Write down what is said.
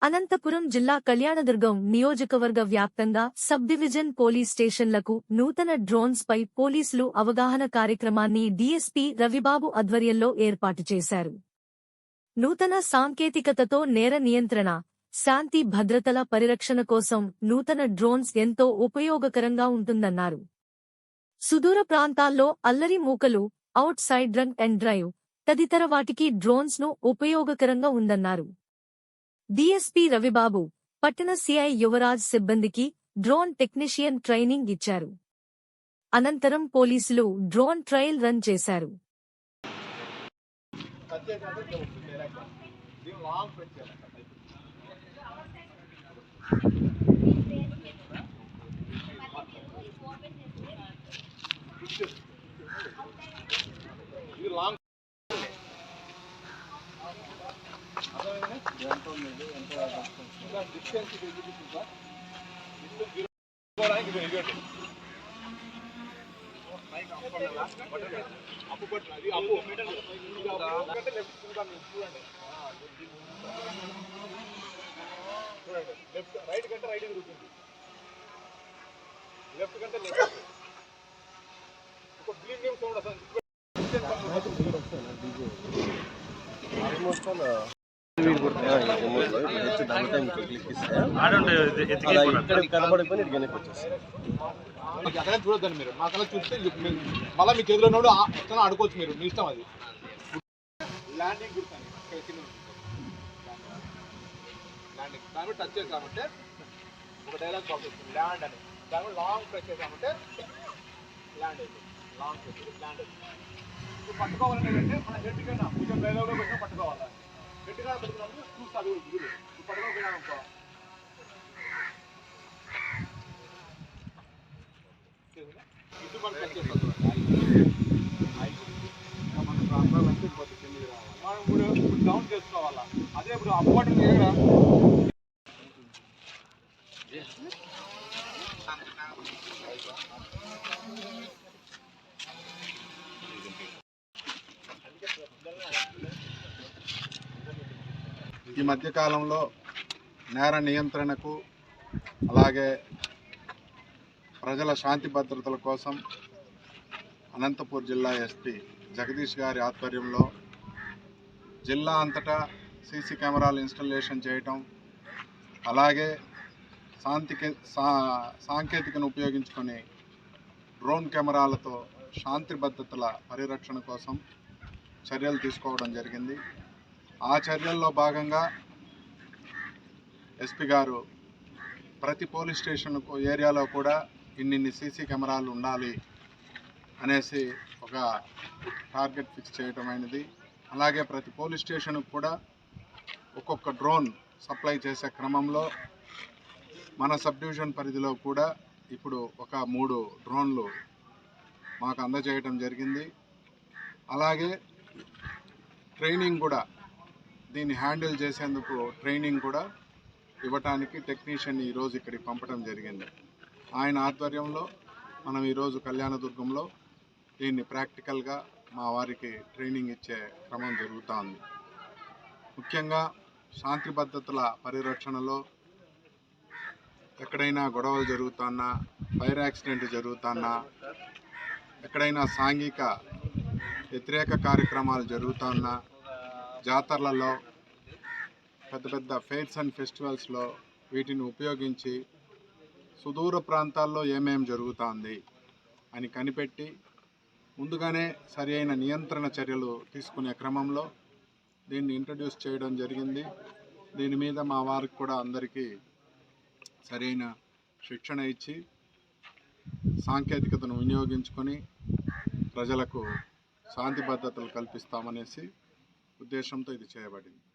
అనంతపురం జిల్లా కళ్యాణదుర్గం నియోజకవర్గ వ్యాప్తంగా సబ్ డివిజన్ పోలీస్ స్టేషన్లకు నూతన డ్రోన్స్ పై పోలీసులు అవగాహన కార్యక్రమాన్ని డీఎస్పీ రవిబాబు ఆధ్వర్యంలో ఏర్పాటు చేశారు. నూతన సాంకేతికతతో నేర నియంత్రణ, శాంతి భద్రతల పరిరక్షణ కోసం నూతన డ్రోన్స్ ఎంతో ఉపయోగకరంగా ఉంటుందన్నారు. సుదూర ప్రాంతాల్లో అల్లరి మూకలు, outside drunk and drive తదితర వాటికి డ్రోన్స్ ను ఉపయోగకరంగా ఉందన్నారు. డీఎస్పీ రవిబాబు, పట్టణ సిఐ యువరాజ్ సిబ్బందికి డ్రోన్ టెక్నీషియన్ ట్రైనింగ్ ఇచ్చారు. అనంతరం పోలీసులు డ్రోన్ ట్రయల్ రన్ చేశారు. రైట్ కంటే రైట్ తిరుగుతుంది, లెఫ్ట్ కంటే లెఫ్ట్. ఒక బ్లీడింగ్ సౌండ్ వస్తుంది. అక్కడ చూడొద్దండి మీరు, మాకలా చూస్తే మళ్ళీ మీకు ఎదురున్నప్పుడు ఎట్లా ఆడుకోవచ్చు, మీరు మీ ఇష్టం. అది ల్యాండింగ్ గుర్తాను, ల్యాండింగ్ దాని టచ్ చేసామంటే ఒక డైలాగ్ బాక్స్ వస్తుంది, ల్యాండ్ అని. దాని లాంగ్ ప్రెస్ చేసామంటే ల్యాండ్ అవుతుంది. లాంగ్ ప్రెస్ ల్యాండ్ అవుతుంది. ఇప్పుడు పట్టుకోవాలంటే మన హెడ్ కన్నా కొంచెం డైలాగ్లో పెట్టినా పట్టుకోవాలి. హెడ్ కన్నా పెట్టుకున్నప్పుడు చూస్తాడు గురువు. పట్టుకోకపోయినామనుకో ఇది మనం టచ్ చేస్తాం. మన ప్రాంతాలంటే ఇంకొక కిందికి రావాలి. మనం ఇప్పుడు డౌన్ చేసుకోవాలా. అదే ఇప్పుడు అప్పటి చేయరా ఈ మధ్యకాలంలో నేర నియంత్రణకు అలాగే ప్రజల శాంతి భద్రతల కోసం అనంతపూర్ జిల్లా ఎస్పీ జగదీష్ గారి ఆధ్వర్యంలో జిల్లా అంతటా సీసీ కెమెరాలు ఇన్స్టాలేషన్ చేయటం, అలాగే సాంకేతికను ఉపయోగించుకొని డ్రోన్ కెమెరాలతో శాంతి భద్రతల పరిరక్షణ కోసం చర్యలు తీసుకోవడం జరిగింది. ఆ చర్యల్లో భాగంగా ఎస్పీ గారు ప్రతి పోలీస్ స్టేషన్ ఏరియాలో కూడా ఇన్ని సీసీ కెమెరాలు ఉండాలి అనేసి ఒక టార్గెట్ ఫిక్స్ చేయడం అయినది. అలాగే ప్రతి పోలీస్ స్టేషన్కు కూడా ఒక్కొక్క డ్రోన్ సప్లై చేసే క్రమంలో మన సబ్ డివిజన్ పరిధిలో కూడా ఇప్పుడు ఒక 3 డ్రోన్లు మాకు అందజేయడం జరిగింది. అలాగే ట్రైనింగ్ కూడా, దీన్ని హ్యాండిల్ చేసేందుకు ట్రైనింగ్ కూడా ఇవ్వటానికి టెక్నీషియన్ ఈరోజు ఇక్కడికి పంపడం జరిగింది. ఆయన ఆధ్వర్యంలో మనం ఈరోజు కళ్యాణదుర్గంలో దీన్ని ప్రాక్టికల్గా మా వారికి ట్రైనింగ్ ఇచ్చే క్రమం జరుగుతోంది. ముఖ్యంగా శాంతి భద్రతల పరిరక్షణలో ఎక్కడైనా గొడవలు జరుగుతున్నా, ఫైర్ యాక్సిడెంట్ జరుగుతున్నా, ఎక్కడైనా సాంఘిక వ్యతిరేక కార్యక్రమాలు జరుగుతున్నా, జాతరలలో, పెద్ద పెద్ద ఫెయిర్స్ అండ్ ఫెస్టివల్స్లో వీటిని ఉపయోగించి సుదూర ప్రాంతాల్లో ఏమేం జరుగుతుంది అని కనిపెట్టి ముందుగానే సరి అయిన నియంత్రణ చర్యలు తీసుకునే క్రమంలో దీన్ని ఇంట్రడ్యూస్ చేయడం జరిగింది. దీని మీద మా వారికి కూడా అందరికీ సరైన శిక్షణ ఇచ్చి సాంకేతికతను వినియోగించుకొని ప్రజలకు శాంతి భద్రతలు కల్పిస్తామనేసి ఉద్దేశంతో ఇది చేయబడింది.